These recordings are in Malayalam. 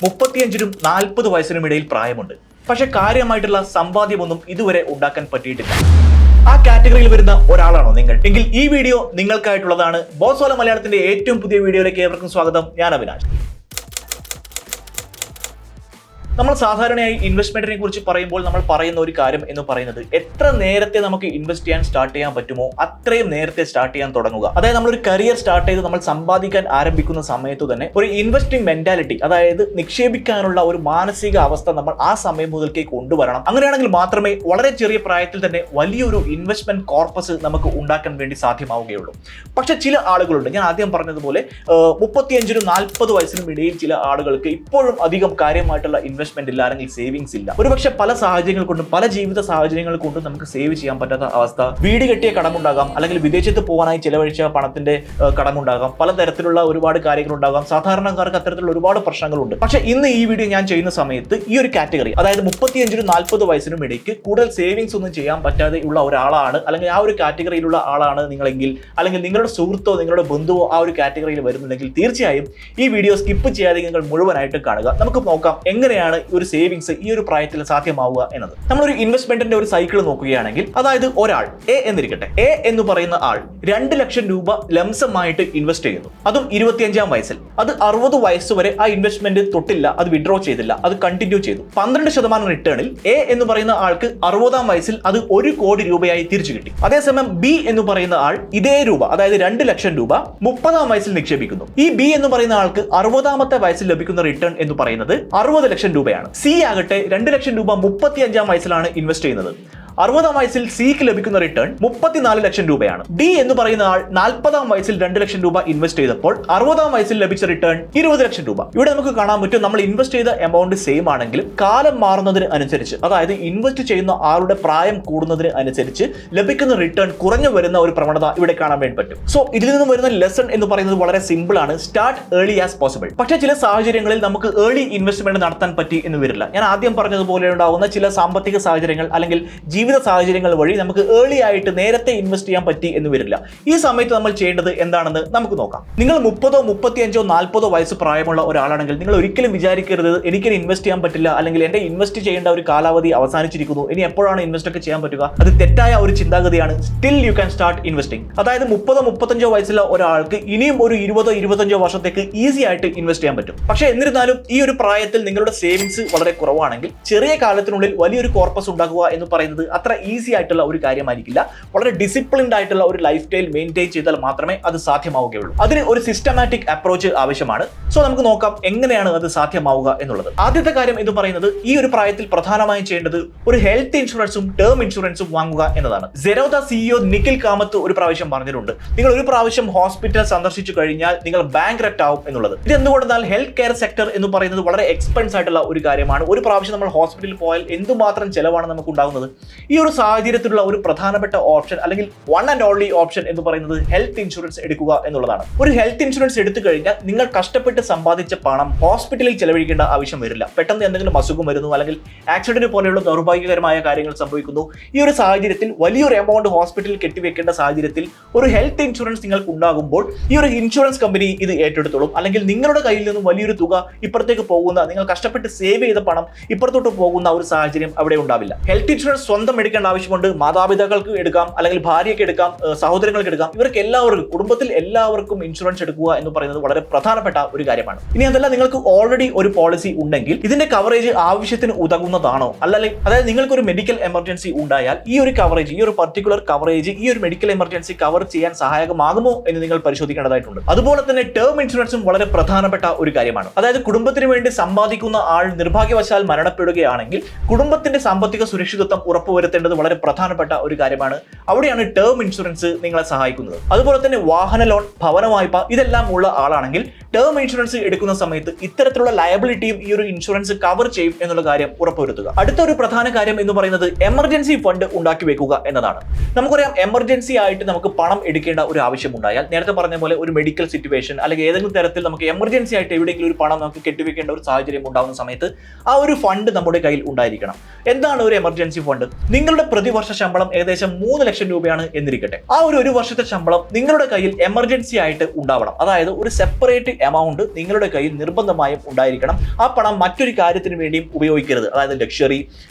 35നും 40 വയസ്സിനും ഇടയിൽ പ്രായമുണ്ട്. പക്ഷെ കാര്യമായിട്ടുള്ള സമ്പാദ്യമൊന്നും ഇതുവരെ ഉണ്ടാക്കാൻ പറ്റിയിട്ടില്ല. ആ കാറ്റഗറിയിൽ വരുന്ന ഒരാളാണോ നിങ്ങൾ? എങ്കിൽ ഈ വീഡിയോ നിങ്ങൾക്കായിട്ടുള്ളതാണ്. ബോസ് മലയാളത്തിന്റെ ഏറ്റവും പുതിയ വീഡിയോയിലേക്ക് ഏവർക്കും സ്വാഗതം. ഞാൻ അവിനാഷ്. നമ്മൾ സാധാരണയായി ഇൻവെസ്റ്റ്മെന്റിനെ കുറിച്ച് പറയുമ്പോൾ നമ്മൾ പറയുന്ന ഒരു കാര്യം എന്ന് പറയുന്നത് എത്ര നേരത്തെ നമുക്ക് ഇൻവെസ്റ്റ് ചെയ്യാൻ സ്റ്റാർട്ട് ചെയ്യാൻ പറ്റുമോ അത്രയും നേരത്തെ സ്റ്റാർട്ട് ചെയ്യാൻ തുടങ്ങുക. അതായത് നമ്മളൊരു കരിയർ സ്റ്റാർട്ട് ചെയ്ത് നമ്മൾ സമ്പാദിക്കാൻ ആരംഭിക്കുന്ന സമയത്ത് തന്നെ ഒരു ഇൻവെസ്റ്റിംഗ് മെന്റാലിറ്റി, അതായത് നിക്ഷേപിക്കാനുള്ള ഒരു മാനസിക അവസ്ഥ നമ്മൾ ആ സമയം മുതൽക്കേ കൊണ്ടുവരണം. അങ്ങനെയാണെങ്കിൽ മാത്രമേ വളരെ ചെറിയ പ്രായത്തിൽ തന്നെ വലിയൊരു ഇൻവെസ്റ്റ്മെന്റ് കോർപ്പസ് നമുക്ക് ഉണ്ടാക്കാൻ വേണ്ടി സാധ്യമാവുകയുള്ളൂ. പക്ഷെ ചില ആളുകളുണ്ട്, ഞാൻ ആദ്യം പറഞ്ഞതുപോലെ 35നും 40 വയസ്സിനും ഇടയിൽ ചില ആളുകൾക്ക് ഇപ്പോഴും അധികം കാര്യമായിട്ടുള്ള ഇൻവെസ്റ്റ്മെന്റ് ഇല്ല, അല്ലെങ്കിൽ സേവിങ്സ് ഇല്ല. ഒരുപക്ഷെ പല സാഹചര്യങ്ങൾ കൊണ്ടും പല ജീവിത സാഹചര്യങ്ങൾ കൊണ്ടും നമുക്ക് സേവ് ചെയ്യാൻ പറ്റാത്ത അവസ്ഥ, വീട് കെട്ടിയ കടമുണ്ടാകാം, അല്ലെങ്കിൽ വിദേശത്ത് പോകാനായി ചെലവഴിച്ച പണത്തിന്റെ കടമുണ്ടാകാം, പലതരത്തിലുള്ള ഒരുപാട് കാര്യങ്ങളുണ്ടാകാം. സാധാരണക്കാർക്ക് അത്തരത്തിലുള്ള ഒരുപാട് പ്രശ്നങ്ങളുണ്ട്. പക്ഷെ ഇന്ന് ഈ വീഡിയോ ഞാൻ ചെയ്യുന്ന സമയത്ത് ഈ ഒരു കാറ്റഗറി, അതായത് 35നും 40 വയസ്സിനും ഇടയ്ക്ക് കൂടുതൽ സേവിങ്സ് ഒന്നും ചെയ്യാൻ പറ്റാതെ ഉള്ള ഒരാളാണ്, അല്ലെങ്കിൽ ആ ഒരു കാറ്റഗറിയിലുള്ള ആളാണ് നിങ്ങളെങ്കിൽ, അല്ലെങ്കിൽ നിങ്ങളുടെ സുഹൃത്തോ നിങ്ങളുടെ ബന്ധുവോ ആ ഒരു കാറ്റഗറിയിൽ വരുന്നുണ്ടെങ്കിൽ തീർച്ചയായും ഈ വീഡിയോ സ്കിപ്പ് ചെയ്യാതെ നിങ്ങൾ മുഴുവനായിട്ട് കാണുക. നമുക്ക് നോക്കാം എങ്ങനെയാണ് ഒരു സേവിങ്സ് ഈ ഒരു പ്രായത്തിൽ സാധ്യമാവുക എന്നത്. നമ്മളൊരു ഇൻവെസ്റ്റ്മെന്റിന്റെ ഒരു സൈക്കിൾ നോക്കുകയാണെങ്കിൽ, അതായത് ഒരാൾ എ എന്നിരിക്കട്ടെ, എ എന്ന് പറയുന്ന ആൾ 2 ലക്ഷം രൂപ ലംസമായിട്ട് ഇൻവെസ്റ്റ് ചെയ്യുന്നു, അതും 25ാം വയസ്സിൽ. അത് 60 വയസ്സ് വരെ ആ ഇൻവെസ്റ്റ്മെന്റ് തൊട്ടില്ല, അത് വിഡ്രോ ചെയ്തില്ല, അത് കണ്ടിന്യൂ ചെയ്തു. 12% റിട്ടേണിൽ എ എന്ന് പറയുന്ന ആൾക്ക് 60ാം വയസ്സിൽ അത് 1 കോടി രൂപയായി തിരിച്ചു കിട്ടി. അതേസമയം ബി എന്ന് പറയുന്ന ആൾ ഇതേ രൂപ, അതായത് 2 ലക്ഷം രൂപ 30ാം വയസ്സിൽ നിക്ഷേപിക്കുന്നു. ഈ ബി എന്ന് പറയുന്ന ആൾക്ക് 60ാമത്തെ വയസ്സിൽ ലഭിക്കുന്ന റിട്ടേൺ എന്ന് പറയുന്നത് 60 ലക്ഷം രൂപയാണ്. സി ആകട്ടെ 2 ലക്ഷം രൂപ 35ാം വയസ്സിലാണ് ഇൻവെസ്റ്റ് ചെയ്യുന്നത്. 60ാം വയസ്സിൽ സിക്ക് ലഭിക്കുന്ന റിട്ടേൺ 34 ലക്ഷം രൂപയാണ്. ഡി എന്ന് പറയുന്ന ആൾ 40ാം വയസ്സിൽ 2 ലക്ഷം രൂപ ഇൻവെസ്റ്റ് ചെയ്തപ്പോൾ 60ാം വയസ്സിൽ ലഭിച്ച റിട്ടേൺ 20 ലക്ഷം രൂപ. ഇവിടെ നമുക്ക് കാണാൻ പറ്റും, നമ്മൾ ഇൻവെസ്റ്റ് ചെയ്ത എമൗണ്ട് സെയിം ആണെങ്കിലും കാലം മാറുന്നതിന് അനുസരിച്ച്, അതായത് ഇൻവെസ്റ്റ് ചെയ്യുന്ന ആളുടെ പ്രായം കൂടുന്നതിന് അനുസരിച്ച് ലഭിക്കുന്ന റിട്ടേൺ കുറഞ്ഞു വരുന്ന ഒരു പ്രവണത ഇവിടെ കാണാൻ വേണ്ടി പറ്റും. സോ ഇതിൽ നിന്ന് വരുന്ന ലെസൺ എന്ന് പറയുന്നത് വളരെ സിമ്പിൾ ആണ്. Start early as possible. പക്ഷേ ചില സാഹചര്യങ്ങളിൽ നമുക്ക് ഏർലി ഇൻവെസ്റ്റ്മെന്റ് നടത്താൻ പറ്റി എന്ന് വരില്ല. ഞാൻ ആദ്യം പറഞ്ഞതുപോലെ ഉണ്ടാകുന്ന ചില സാമ്പത്തിക സാഹചര്യങ്ങൾ അല്ലെങ്കിൽ ജീവിത സാഹചര്യങ്ങൾ വഴി നമുക്ക് ഏർലി ആയിട്ട് നേരത്തെ ഇൻവെസ്റ്റ് ചെയ്യാൻ പറ്റി എന്ന് വരില്ല. ഈ സമയത്ത് നമ്മൾ ചെയ്യേണ്ടത് എന്താണെന്ന് നമുക്ക് നോക്കാം. നിങ്ങൾ 30, 35, 40 വയസ്സ് പ്രായമുള്ള ഒരാളാണെങ്കിൽ നിങ്ങൾ ഒരിക്കലും വിചാരിക്കരുത് എനിക്കിനി ഇൻവെസ്റ്റ് ചെയ്യാൻ പറ്റില്ല, അല്ലെങ്കിൽ എന്റെ ഇൻവെസ്റ്റ് ചെയ്യേണ്ട ഒരു കാലാവധി അവസാനിച്ചിരിക്കുന്നു, ഇനി എപ്പോഴാണ് ഇൻവെസ്റ്റ് ഒക്കെ ചെയ്യാൻ പറ്റുക. അത് തെറ്റായ ഒരു ചിന്താഗതിയാണ്. Still you can start investing. അതായത് 30, 35 വയസ്സുള്ള ഒരാൾക്ക് ഇനിയും ഒരു 20, 25 വർഷത്തേക്ക് ഈസി ആയിട്ട് ഇൻവെസ്റ്റ് ചെയ്യാൻ പറ്റും. പക്ഷേ എന്നിരുന്നാലും ഈ ഒരു പ്രായത്തിൽ നിങ്ങളുടെ സേവിങ്സ് വളരെ കുറവാണെങ്കിൽ ചെറിയ കാലത്തിനുള്ളിൽ വലിയൊരു കോർപ്പസ് ഉണ്ടാക്കുക എന്ന് പറയുന്നത് അത്ര ഈസി ആയിട്ടുള്ള ഒരു കാര്യമായിരിക്കില്ല. വളരെ ഡിസിപ്ലിൻഡ് ആയിട്ടുള്ള ഒരു ലൈഫ് സ്റ്റൈൽ മെയിൻറ്റെയിൻ ചെയ്താൽ മാത്രമേ അത് സാധ്യമാവുകയുള്ളൂ. അതിന് ഒരു സിസ്റ്റമാറ്റിക് അപ്രോച്ച് ആവശ്യമാണ്. സോ നമുക്ക് നോക്കാം എങ്ങനെയാണ് അത് സാധ്യമാവുക എന്നുള്ളത്. ആദ്യത്തെ കാര്യം എന്ന് പറയുന്നത്, ഈ ഒരു പ്രായത്തിൽ പ്രധാനമായും ചെയ്യേണ്ടത് ഒരു ഹെൽത്ത് ഇൻഷുറൻസും ടേം ഇൻഷുറൻസും വാങ്ങുക എന്നതാണ്. സെറോദ സിഇഒ നിഖിൽ കാമത്ത് ഒരു പ്രാവശ്യം പറഞ്ഞിട്ടുണ്ട്, നിങ്ങൾ ഒരു പ്രാവശ്യം ഹോസ്പിറ്റൽ സന്ദർശിച്ചു കഴിഞ്ഞാൽ നിങ്ങൾ ബാങ്ക്രപ്റ്റ് ആവും എന്നുള്ളത്. ഇത് എന്തുകൊണ്ടെന്നാൽ ഹെൽത്ത് കെയർ സെക്ടർ എന്ന് പറയുന്നത് വളരെ എക്സ്പെൻസ് ആയിട്ടുള്ള ഒരു കാര്യമാണ്. ഒരു പ്രാവശ്യം നമ്മൾ ഹോസ്പിറ്റലിൽ പോയാൽ എന്തുമാത്രം ചെലവാണ് നമുക്ക് ഉണ്ടാകുന്നത്. ഈ ഒരു സാഹചര്യത്തിലുള്ള ഒരു പ്രധാനപ്പെട്ട ഓപ്ഷൻ, അല്ലെങ്കിൽ വൺ ആൻഡ് ഓൺലി ഓപ്ഷൻ എന്ന് പറയുന്നത് ഹെൽത്ത് ഇൻഷുറൻസ് എടുക്കുക എന്നുള്ളതാണ്. ഒരു ഹെൽത്ത് ഇൻഷുറൻസ് എടുത്തു കഴിഞ്ഞാൽ നിങ്ങൾ കഷ്ടപ്പെട്ട് സമ്പാദിച്ച പണം ഹോസ്പിറ്റലിൽ ചെലവഴിക്കേണ്ട ആവശ്യം വരില്ല. പെട്ടെന്ന് എന്തെങ്കിലും അസുഖം വരുന്നു, അല്ലെങ്കിൽ ആക്സിഡന്റ് പോലെയുള്ള ദൗർഭാഗ്യകരമായ കാര്യങ്ങൾ സംഭവിക്കുന്നു. ഈ ഒരു സാഹചര്യത്തിൽ വലിയൊരു എമൗണ്ട് ഹോസ്പിറ്റലിൽ കെട്ടിവെക്കേണ്ട സാഹചര്യത്തിൽ ഒരു ഹെൽത്ത് ഇൻഷുറൻസ് നിങ്ങൾക്ക് ഉണ്ടാകുമ്പോൾ ഈ ഒരു ഇൻഷുറൻസ് കമ്പനി ഇത് ഏറ്റെടുത്തോളും. അല്ലെങ്കിൽ നിങ്ങളുടെ കയ്യിൽ നിന്നും വലിയൊരു തുക ഇപ്പുറത്തേക്ക് പോകുന്ന, നിങ്ങൾ കഷ്ടപ്പെട്ട് സേവ് ചെയ്ത പണം ഇപ്പുറത്തോട്ട് പോകുന്ന ഒരു സാഹചര്യം അവിടെ ഉണ്ടാവില്ല. ഹെൽത്ത് ഇൻഷുറൻസ് സ്വന്തം എടുക്കേണ്ട ആവശ്യമുണ്ട്. മാതാപിതാക്കൾക്ക് എടുക്കാം, അല്ലെങ്കിൽ ഭാര്യയ്ക്ക് എടുക്കാം, സഹോദരങ്ങൾക്ക് എടുക്കാം. ഇവർക്ക് എല്ലാവർക്കും, കുടുംബത്തിൽ എല്ലാവർക്കും ഇൻഷുറൻസ് എടുക്കുക എന്ന് പറയുന്നത് വളരെ പ്രധാനപ്പെട്ട ഒരു കാര്യമാണ്. ഇനി അതല്ല, നിങ്ങൾക്ക് ഓൾറെഡി ഒരു പോളിസി ഉണ്ടെങ്കിൽ ഇതിന്റെ കവറേജ് ആവശ്യത്തിന് ഉതകുന്നതാണോ, അല്ലെങ്കിൽ അതായത് നിങ്ങൾക്ക് ഒരു മെഡിക്കൽ എമർജൻസി ഉണ്ടായാൽ ഈ ഒരു കവറേജ്, ഈ ഒരു പർട്ടിക്കുലർ കവറേജ് ഈ ഒരു മെഡിക്കൽ എമർജൻസി കവർ ചെയ്യാൻ സഹായകമാകുമോ എന്ന് നിങ്ങൾ പരിശോധിക്കേണ്ടതായിട്ടുണ്ട്. അതുപോലെ തന്നെ ടേം ഇൻഷുറൻസും വളരെ പ്രധാനപ്പെട്ട ഒരു കാര്യമാണ്. അതായത് കുടുംബത്തിന് വേണ്ടി സമ്പാദിക്കുന്ന ആൾ നിർഭാഗ്യവശാൽ മരണപ്പെടുകയാണെങ്കിൽ കുടുംബത്തിന്റെ സാമ്പത്തിക സുരക്ഷിതത്വം ഉറപ്പുവരുത്തേണ്ടത് വളരെ പ്രധാനപ്പെട്ട ഒരു കാര്യമാണ്. അവിടെയാണ് ടേം ഇൻഷുറൻസ് നിങ്ങളെ സഹായിക്കുന്നത്. അതുപോലെ തന്നെ വാഹന ലോൺ, ഭവന വായ്പ ഇതെല്ലാം ഉള്ള ആളാണെങ്കിൽ ടേം ഇൻഷുറൻസ് എടുക്കുന്ന സമയത്ത് ഇത്തരത്തിലുള്ള ലയബിലിറ്റിയും ഈ ഒരു ഇൻഷുറൻസ് കവർ ചെയ്യും എന്നുള്ള കാര്യം ഉറപ്പുവരുത്തുക. അടുത്ത ഒരു പ്രധാന കാര്യം എന്ന് പറയുന്നത് എമർജൻസി ഫണ്ട് ഉണ്ടാക്കി വെക്കുക എന്നതാണ്. നമുക്കറിയാം, എമർജൻസി ആയിട്ട് നമുക്ക് പണം എടുക്കേണ്ട ഒരു ആവശ്യം ഉണ്ടായാൽ, നേരത്തെ പറഞ്ഞ പോലെ ഒരു മെഡിക്കൽ സിറ്റുവേഷൻ അല്ലെങ്കിൽ ഏതെങ്കിലും തരത്തിൽ നമുക്ക് എമർജൻസി ആയിട്ട് എവിടെയെങ്കിലും ഒരു പണം നമുക്ക് കെട്ടിവെക്കേണ്ട ഒരു സാഹചര്യം ഉണ്ടാകുന്ന സമയത്ത് ആ ഒരു ഫണ്ട് നമ്മുടെ കയ്യിൽ ഉണ്ടായിരിക്കണം. എന്താണ് ഒരു എമർജൻസി ഫണ്ട്? നിങ്ങളുടെ പ്രതിവർഷ ശമ്പളം ഏകദേശം 3 ലക്ഷം രൂപയാണ് എന്നിരിക്കട്ടെ. ആ ഒരു വർഷത്തെ ശമ്പളം നിങ്ങളുടെ കയ്യിൽ എമർജൻസി ആയിട്ട് ഉണ്ടാവണം. അതായത് ഒരു സെപ്പറേറ്റ് എമൗണ്ട് നിങ്ങളുടെ കയ്യിൽ നിർബന്ധമായും ഉണ്ടായിരിക്കണം. ആ പണം മറ്റൊരു കാര്യത്തിന് വേണ്ടിയും ഉപയോഗിക്കരുത്. അതായത് ലക്ഷറി,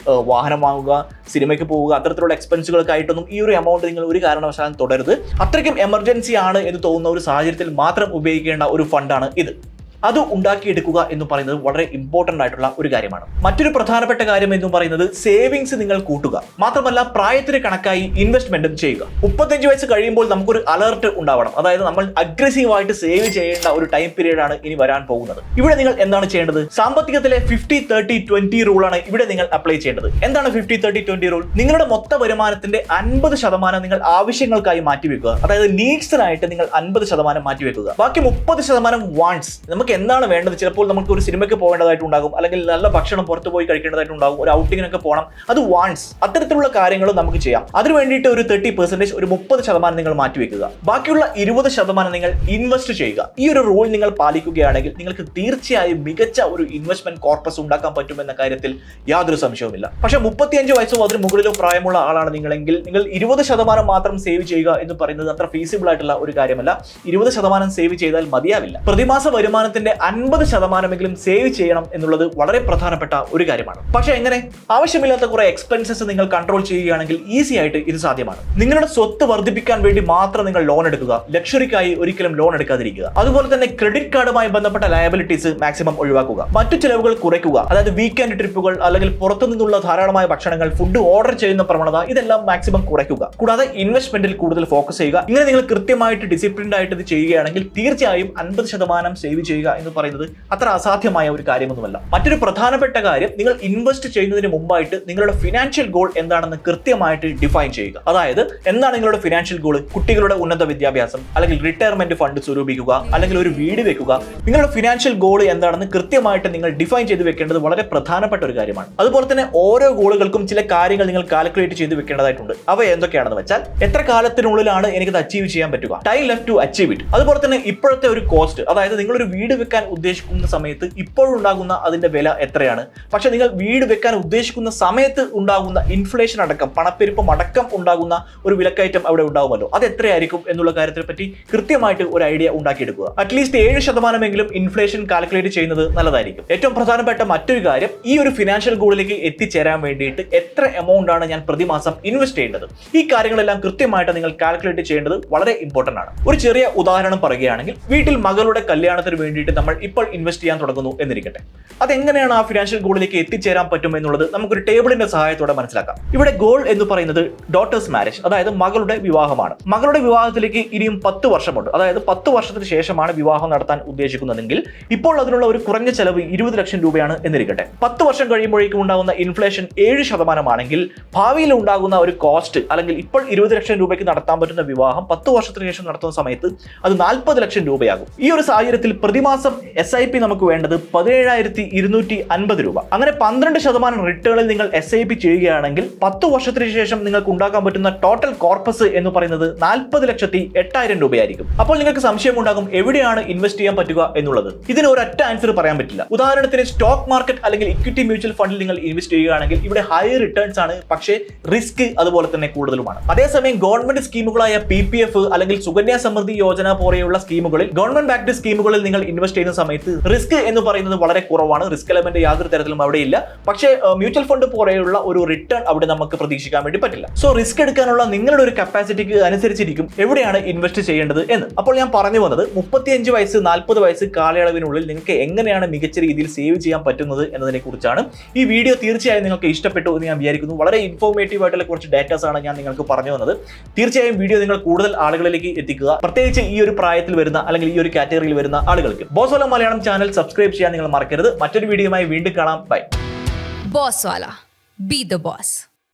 വാഹനം വാങ്ങുക, സിനിമയ്ക്ക് പോവുക, അത്തരത്തിലുള്ള എക്സ്പെൻസുകൾക്കായിട്ടൊന്നും ഈ ഒരു എമൗണ്ട് നിങ്ങൾ ഒരു കാരണവശാലും തുടരുത്. അത്രയ്ക്കും എമർജൻസി ആണ് എന്ന് തോന്നുന്ന ഒരു സാഹചര്യത്തിൽ മാത്രം ഉപയോഗിക്കേണ്ട ഒരു ഫണ്ടാണ് ഇത്. അത് ഉണ്ടാക്കിയെടുക്കുക എന്ന് പറയുന്നത് വളരെ ഇമ്പോർട്ടന്റ് ആയിട്ടുള്ള ഒരു കാര്യമാണ്. മറ്റൊരു പ്രധാനപ്പെട്ട കാര്യം എന്ന് പറയുന്നത് സേവിങ്സ് നിങ്ങൾ കൂട്ടുക. മാത്രമല്ല പ്രായത്തിന് കണക്കായി ഇൻവെസ്റ്റ്മെന്റും ചെയ്യുക. 35 വയസ്സ് കഴിയുമ്പോൾ നമുക്കൊരു അലർട്ട് ഉണ്ടാവണം. അതായത് നമ്മൾ അഗ്രസീവായിട്ട് സേവ് ചെയ്യേണ്ട ഒരു ടൈം പീരീഡ് ആണ് ഇനി വരാൻ പോകുന്നത്. ഇവിടെ നിങ്ങൾ എന്താണ് ചെയ്യേണ്ടത്? സാമ്പത്തികത്തിലെ 50-30-20 റൂളാണ് ഇവിടെ നിങ്ങൾ അപ്ലൈ ചെയ്യേണ്ടത്. എന്താണ് 50-30-20 റൂൾ? നിങ്ങളുടെ മൊത്ത വരുമാനത്തിന്റെ 50% നിങ്ങൾ ആവശ്യങ്ങൾക്കായി മാറ്റിവെക്കുക. അതായത് നീഡ്സിനായിട്ട് നിങ്ങൾ 50% മാറ്റിവെക്കുക. ബാക്കി 30% വാണ്ട്സ്. നമുക്ക് എന്താണ് വേണ്ടത്? ചിലപ്പോൾ നമുക്ക് ഒരു സിനിമയ്ക്ക് പോകേണ്ടതായിട്ടുണ്ടാകും, അല്ലെങ്കിൽ നല്ല ഭക്ഷണം പുറത്തു പോയി കഴിക്കേണ്ടതായിട്ടുണ്ടാകും, ഒരു ഔട്ടിങ്ങിനൊക്കെ പോകണം, അത് വാണ്ട്സ്. അത്തരത്തിലുള്ള കാര്യങ്ങൾ നമുക്ക് ചെയ്യാം. അതിന് വേണ്ടിയിട്ട് ഒരു 30%, ഒരു 30% നിങ്ങൾ മാറ്റിവെക്കുക. ബാക്കിയുള്ള 20% നിങ്ങൾ ഇൻവെസ്റ്റ് ചെയ്യുക. ഈ ഒരു റൂൾ നിങ്ങൾ പാലിക്കുകയാണെങ്കിൽ നിങ്ങൾക്ക് തീർച്ചയായും മികച്ച ഒരു ഇൻവെസ്റ്റ്മെന്റ് കോർപ്പസ് ഉണ്ടാക്കാൻ പറ്റുമെന്ന കാര്യത്തിൽ യാതൊരു സംശയവുമില്ല. പക്ഷേ 35 വയസ്സോ അതിന് മുകളിലോ പ്രായമുള്ള ആളാണ് നിങ്ങളെങ്കിൽ നിങ്ങൾ 20% മാത്രം സേവ് ചെയ്യുക എന്ന് പറയുന്നത് അത്ര ഫീസിബിൾ ആയിട്ടുള്ള ഒരു കാര്യമല്ല. 20% സേവ് ചെയ്താൽ മതിയാവില്ല. പ്രതിമാസ വരുമാനത്തിന്റെ 50% സേവ് ചെയ്യണം എന്നുള്ളത് വളരെ പ്രധാനപ്പെട്ട ഒരു കാര്യമാണ്. പക്ഷെ എങ്ങനെ? ആവശ്യമില്ലാത്ത കുറെ എക്സ്പെൻസസ് നിങ്ങൾ കൺട്രോൾ ചെയ്യുകയാണെങ്കിൽ ഈസി ആയിട്ട് ഇത് സാധ്യമാണ്. നിങ്ങളുടെ സ്വത്ത് വർദ്ധിപ്പിക്കാൻ വേണ്ടി മാത്രം നിങ്ങൾ ലോൺ എടുക്കുക. ലക്ഷറിക്കായി ഒരിക്കലും ലോൺ എടുക്കാതിരിക്കുക. അതുപോലെ തന്നെ ക്രെഡിറ്റ് കാർഡുമായി ബന്ധപ്പെട്ട ലയബിലിറ്റീസ് മാക്സിമം ഒഴിവാക്കുക. മറ്റു ചിലവുകൾ കുറയ്ക്കുക. അതായത് വീക്കെൻഡ് ട്രിപ്പുകൾ, അല്ലെങ്കിൽ പുറത്തുനിന്നുള്ള ധാരാളമായ ഭക്ഷണങ്ങൾ, ഫുഡ് ഓർഡർ ചെയ്യുന്ന പ്രവണത, ഇതെല്ലാം മാക്സിമം കുറയ്ക്കുക. കൂടാതെ ഇൻവെസ്റ്റ്മെന്റിൽ കൂടുതൽ ഫോക്കസ് ചെയ്യുക. ഇങ്ങനെ നിങ്ങൾ കൃത്യമായിട്ട് ഡിസിപ്ലിൻഡ് ആയിട്ട് ഇത് ചെയ്യുകയാണെങ്കിൽ തീർച്ചയായും 50% സേവ് ചെയ്യുക എന്ന് പറയുന്നത് അത്ര അസാധ്യമായ ഒരു കാര്യമൊന്നുമല്ല. മറ്റൊരു പ്രധാനപ്പെട്ട കാര്യം, നിങ്ങൾ ഇൻവെസ്റ്റ് ചെയ്യുന്നതിന് മുമ്പായിട്ട് നിങ്ങളുടെ ഫിനാൻഷ്യൽ ഗോൾ എന്താണെന്ന് കൃത്യമായിട്ട് ഡിഫൈൻ ചെയ്യുക. അതായത് എന്താണ് നിങ്ങളുടെ ഫിനാൻഷ്യൽ ഗോൾ? കുട്ടികളുടെ ഉന്നത വിദ്യാഭ്യാസം, അല്ലെങ്കിൽ റിട്ടയർമെന്റ് ഫണ്ട് സ്വരൂപിക്കുക, അല്ലെങ്കിൽ ഒരു വീട് വെക്കുക. നിങ്ങളുടെ ഫിനാൻഷ്യൽ ഗോൾ എന്താണെന്ന് കൃത്യമായിട്ട് നിങ്ങൾ ഡിഫൈൻ ചെയ്ത് വെക്കേണ്ടത് വളരെ പ്രധാനപ്പെട്ട ഒരു കാര്യമാണ്. അതുപോലെ തന്നെ ഓരോ ഗോളുകൾക്കും ചില കാര്യങ്ങൾ നിങ്ങൾ കാൽക്കുലേറ്റ് ചെയ്ത് വെക്കേണ്ടതായിട്ടുണ്ട്. അവ എന്തൊക്കെയാണെന്ന് വെച്ചാൽ, എത്ര കാലത്തിനുള്ളിലാണ് എനിക്കത് അച്ചീവ് ചെയ്യാൻ പറ്റുക, time left to achieve it. അതുപോലെ തന്നെ ഇപ്പോഴത്തെ ഒരു കോസ്റ്റ്, അതായത് നിങ്ങളൊരു വീട് വെക്കാൻ ഉദ്ദേശിക്കുന്ന സമയത്ത് ഇപ്പോഴുണ്ടാകുന്ന അതിന്റെ വില എത്രയാണ്, പക്ഷെ നിങ്ങൾ വീട് വെക്കാൻ ഉദ്ദേശിക്കുന്ന സമയത്ത് ഉണ്ടാകുന്ന ഇൻഫ്ലേഷൻ അടക്കം, പണപ്പെരുപ്പം അടക്കം ഉണ്ടാകുന്ന ഒരു വിലക്കയറ്റം അവിടെ ഉണ്ടാവുമല്ലോ, അത് എത്രയായിരിക്കും എന്നുള്ള കാര്യത്തെ പറ്റി കൃത്യമായിട്ട് ഒരു ഐഡിയ ഉണ്ടാക്കിയെടുക്കുക. അറ്റ്ലീസ്റ്റ് 7% ഇൻഫ്ലേഷൻ കാൽക്കുലേറ്റ് ചെയ്യുന്നത് നല്ലതായിരിക്കും. ഏറ്റവും പ്രധാനപ്പെട്ട മറ്റൊരു കാര്യം, ഈ ഒരു ഫിനാൻഷ്യൽ ഗോളിലേക്ക് എത്തിച്ചേരാൻ വേണ്ടിയിട്ട് എത്ര എമൗണ്ട് ആണ് ഞാൻ പ്രതിമാസം ഇൻവെസ്റ്റ് ചെയ്യേണ്ടത്, ഈ കാര്യങ്ങളെല്ലാം കൃത്യമായിട്ട് നിങ്ങൾ കാൽക്കുലേറ്റ് ചെയ്യേണ്ടത് വളരെ ഇമ്പോർട്ടന്റ് ആണ്. ഒരു ചെറിയ ഉദാഹരണം പറയുകയാണെങ്കിൽ, വീട്ടിൽ മകളുടെ കല്യാണത്തിന് വേണ്ടിയിട്ട് നമ്മൾ ഇപ്പോൾ ഇൻവെസ്റ്റ് ചെയ്യാൻ തുടങ്ങുന്നു എന്നിരിക്കട്ടെ. അതെങ്ങനെയാണ് ആ ഫിനാൻഷ്യൽ ഗോളിലേക്ക് എത്തിച്ചേരാൻ പറ്റും എന്നുള്ളത് നമുക്കൊരു ടേബിളിന്റെ സഹായത്തോടെ മനസ്സിലാക്കാം. ഇവിടെ ഗോൾ എന്ന് പറയുന്നത് ഡോട്ടേഴ്സ് മാരേജ്, അതായത് മകളുടെ വിവാഹമാണ്. മകളുടെ വിവാഹത്തിലേക്ക് ഇനിയും 10 വർഷമുണ്ട്. അതായത് 10 വർഷത്തിന് ശേഷമാണ് വിവാഹം നടത്താൻ ഉദ്ദേശിക്കുന്നതെങ്കിൽ ഇപ്പോൾ അതിനുള്ള ഒരു കുറഞ്ഞ ചെലവ് 20 ലക്ഷം രൂപയാണ് എന്നിരിക്കട്ടെ. 10 വർഷം കഴിയുമ്പോഴേക്കും ഉണ്ടാകുന്ന ഇൻഫ്ലേഷൻ 7% ആണെങ്കിൽ ഭാവിയിൽ ഉണ്ടാകുന്ന ഒരു കോസ്റ്റ്, അല്ലെങ്കിൽ ഇപ്പോൾ 20 ലക്ഷം രൂപയ്ക്ക് നടത്താൻ പറ്റുന്ന വിവാഹം 10 വർഷത്തിന് ശേഷം നടത്തുന്ന സമയത്ത് അത് 40 ലക്ഷം രൂപയാകും. ഈ ഒരു സാഹചര്യത്തിൽ പ്രതിമാസം SIP നമുക്ക് വേണ്ടത് 17,250 രൂപ. അങ്ങനെ 12% റിട്ടേണിൽ നിങ്ങൾ SIP ചെയ്യുകയാണെങ്കിൽ 10 വർഷത്തിന് ശേഷം നിങ്ങൾക്ക് ഉണ്ടാക്കാൻ പറ്റുന്ന ടോട്ടൽ കോർപ്പസ് എന്ന് പറയുന്നത് 40,08,000 രൂപയായിരിക്കും. അപ്പോൾ നിങ്ങൾക്ക് സംശയം ഉണ്ടാകും, എവിടെയാണ് ഇൻവെസ്റ്റ് ചെയ്യാൻ പറ്റുക എന്നുള്ളത്. ഇതിന് ഒരൊറ്റ ആൻസർ പറയാൻ പറ്റില്ല. ഉദാഹരണത്തിന് സ്റ്റോക്ക് മാർക്കറ്റ് അല്ലെങ്കിൽ ഇക്വിറ്റി മ്യൂച്വൽ ഫണ്ടിൽ നിങ്ങൾ ഇൻവെസ്റ്റ് ചെയ്യുകയാണെങ്കിൽ ഇവിടെ ഹൈ റിട്ടേൺസ് ആണ്, പക്ഷേ റിസ്ക് അതുപോലെ തന്നെ കൂടുതലുമാണ്. അതേസമയം ഗവൺമെന്റ് സ്കീമുകളായ PPF അല്ലെങ്കിൽ സുകന്യ സമൃദ്ധി യോജന പോലെയുള്ള സ്കീമുകളിൽ, ഗവൺമെന്റ് ബാക്ക്ഡ് സ്കീമുകളിൽ നിങ്ങൾ ഇൻവെസ്റ്റ് ചെയ്യുന്ന സമയത്ത് റിസ്ക് എന്ന് പറയുന്നത് വളരെ കുറവാണ്. റിസ്ക് എലമെന്റ് യാതൊരു തരത്തിലും അവിടെ ഇല്ല. പക്ഷേ മ്യൂച്വൽ ഫണ്ട് പോലെയുള്ള ഒരു റിട്ടേൺ അവിടെ നമുക്ക് പ്രതീക്ഷിക്കാൻ വേണ്ടി പറ്റില്ല. സോ റിസ്ക് എടുക്കാനുള്ള നിങ്ങളുടെ ഒരു കപ്പാസിറ്റിക്ക് അനുസരിച്ചിരിക്കും എവിടെയാണ് ഇൻവെസ്റ്റ് ചെയ്യേണ്ടത് എന്ന്. അപ്പോൾ ഞാൻ പറഞ്ഞു വന്നത് 35 വയസ്സ് 40 വയസ്സ് കാലയളവിനുള്ളിൽ നിങ്ങൾക്ക് എങ്ങനെയാണ് മികച്ച രീതിയിൽ സേവ് ചെയ്യാൻ പറ്റുന്നത് എന്നതിനെ കുറിച്ചാണ്. ഈ വീഡിയോ തീർച്ചയായും നിങ്ങൾക്ക് ഇഷ്ടപ്പെട്ടു എന്ന് ഞാൻ വിചാരിക്കുന്നു. വളരെ ഇൻഫോർമേറ്റീവ് ആയിട്ടുള്ള കുറച്ച് ഡാറ്റാസ് ആണ് ഞാൻ നിങ്ങൾക്ക് പറഞ്ഞു വന്നത്. തീർച്ചയായും വീഡിയോ നിങ്ങൾ കൂടുതൽ ആളുകളിലേക്ക് എത്തിക്കുക, പ്രത്യേകിച്ച് ഈ ഒരു പ്രായത്തിൽ വരുന്ന അല്ലെങ്കിൽ ഈ ഒരു കാറ്റഗറിയിൽ വരുന്ന ആളുകൾക്ക്. ബോസ്വാല മലയാളം ചാനൽ സബ്സ്ക്രൈബ് ചെയ്യാൻ നിങ്ങൾ മറക്കരുത്. മറ്റൊരു വീഡിയോയുമായി വീണ്ടും കാണാം. ബൈ. ബോസ്വാല, ബി ദ ബോസ്.